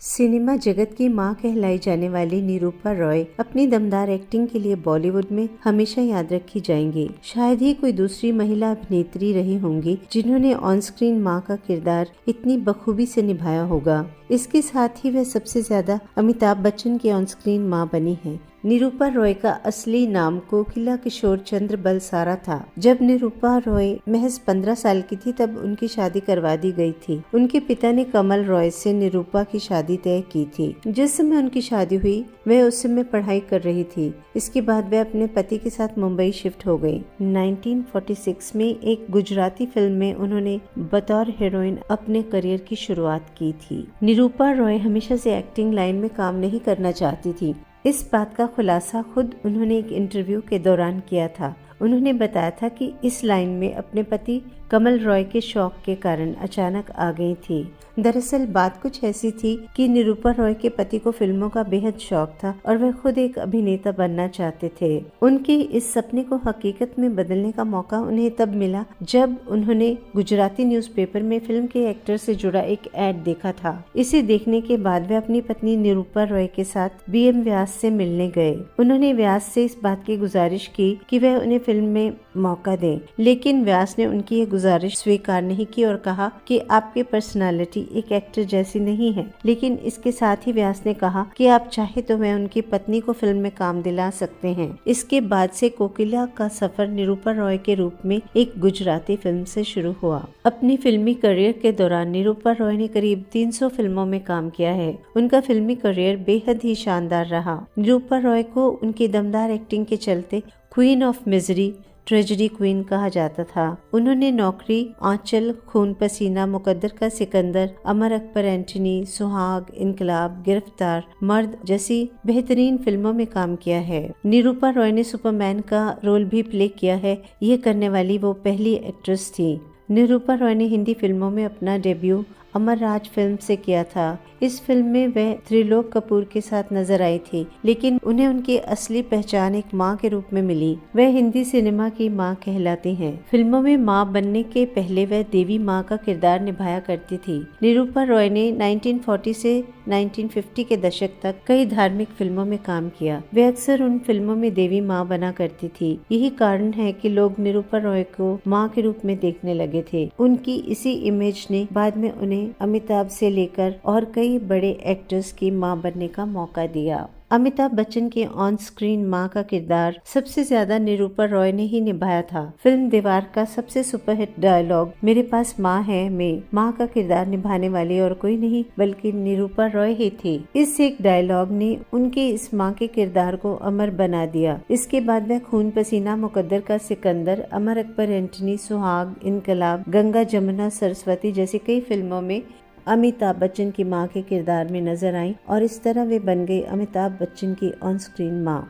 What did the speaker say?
Cinema जगत की मां कहलाई जाने वाली निरूपा रॉय अपनी दमदार एक्टिंग के लिए बॉलीवुड में हमेशा याद रखी जाएंगी। शायद ही कोई दूसरी महिला अभिनेत्री रही होंगी जिन्होंने ऑन स्क्रीन मां का किरदार इतनी बखूबी से निभाया होगा। इसके साथ ही वह सबसे ज्यादा अमिताभ बच्चन की ऑन स्क्रीन मां बनी है। निरूपा रॉय का असली नाम कोकिला किशोर चंद्र बलसारा था। जब निरूपा रॉय महज 15 साल की थी तब उनकी शादी करवा दी गई थी। उनके पिता ने कमल रॉय से निरूपा की शादी तय की थी। जिस समय उनकी शादी हुई वह उस समय पढ़ाई कर रही थी। इसके बाद वह अपने पति के साथ मुंबई शिफ्ट हो गई। 1946 में एक गुजराती फिल्म में उन्होंने बतौर हीरोइन अपने करियर की शुरुआत की थी। निरूपा रॉय हमेशा से एक्टिंग लाइन में काम नहीं करना चाहती थी। इस बात का खुलासा खुद उन्होंने एक इंटरव्यू के दौरान किया था। उन्होंने बताया था कि इस लाइन में अपने पति कमल रॉय के शौक के कारण अचानक आ गई थी। दरअसल बात कुछ ऐसी थी कि निरूपा रॉय के पति को फिल्मों का बेहद शौक था और वह खुद एक अभिनेता बनना चाहते थे। उनके इस सपने को हकीकत में बदलने का मौका उन्हें तब मिला जब उन्होंने गुजराती न्यूज़पेपर में फिल्म के एक्टर से जुड़ा एक एड देखा था। इसे देखने के बाद वे अपनी पत्नी निरूपा रॉय के साथ बीएम व्यास से मिलने गए। उन्होंने व्यास से इस बात की गुजारिश की कि वह उन्हें फिल्म में मौका दें, लेकिन व्यास ने उनकी ये गुजारिश स्वीकार नहीं की और कहा कि आपकी पर्सनालिटी एक एक्टर जैसी नहीं है। लेकिन इसके साथ ही व्यास ने कहा कि आप चाहे तो मैं उनकी पत्नी को फिल्म में काम दिला सकते हैं। इसके बाद से कोकिला का सफर निरूपा रॉय के रूप में एक गुजराती फिल्म से शुरू हुआ। अपनी फिल्मी करियर के दौरान निरूपा रॉय ने करीब 300 फिल्मों में काम किया है। उनका फिल्मी करियर बेहद ही शानदार रहा। निरूपा रॉय को उनकी दमदार एक्टिंग के चलते queen of misery, tragedy queen कहा जाता था। उन्होंने नौकरी, आंचल, खून पसीना, मुकद्दर का सिकंदर, अमर अकबर एंटनी, सुहाग, इनकलाब, गिरफ्तार, मर्द जैसी बेहतरीन फिल्मों में काम किया है। निरूपा रॉय ने सुपरमैन का रोल भी प्ले किया है। ये करने वाली वो पहली एक्ट्रेस थी। निरूपा रॉय ने हिंदी फिल्मों में अपना डेब्यू अमर राज फिल्म से किया था। इस फिल्म में वह त्रिलोक कपूर के साथ नजर आई थी, लेकिन उन्हें उनकी असली पहचान एक मां के रूप में मिली। वह हिंदी सिनेमा की मां कहलाती हैं। फिल्मों में मां बनने के पहले वह देवी मां का किरदार निभाया करती थी। निरूपा रॉय ने 1940 से 1950 के दशक तक कई धार्मिक फिल्मों में काम किया। वे अक्सर उन फिल्मों में देवी मां बना करती थी। यही कारण है कि लोग निरूपा रॉय को मां के रूप में देखने लगे थे। उनकी इसी इमेज ने बाद में उन्हें अमिताभ से लेकर और कई बड़े एक्टर्स की मां बनने का मौका दिया। अमिताभ बच्चन की ऑन स्क्रीन मां का किरदार सबसे ज्यादा निरूपा रॉय ने ही निभाया था। फिल्म दीवार का सबसे सुपरहिट डायलॉग मेरे पास मां है में मां का किरदार निभाने वाली और कोई नहीं बल्कि निरूपा रॉय ही थी। इस एक डायलॉग ने उनके इस मां के किरदार को अमर बना दिया। इसके बाद वह खून पसीना, मुकद्दर का सिकंदर, अमर अकबर एंटनी, सुहाग, इनकलाब, गंगा जमुना सरस्वती जैसी कई फिल्मों में अमिताभ बच्चन की मां के किरदार में नजर आई और इस तरह वे बन गई अमिताभ बच्चन की ऑन स्क्रीन मां।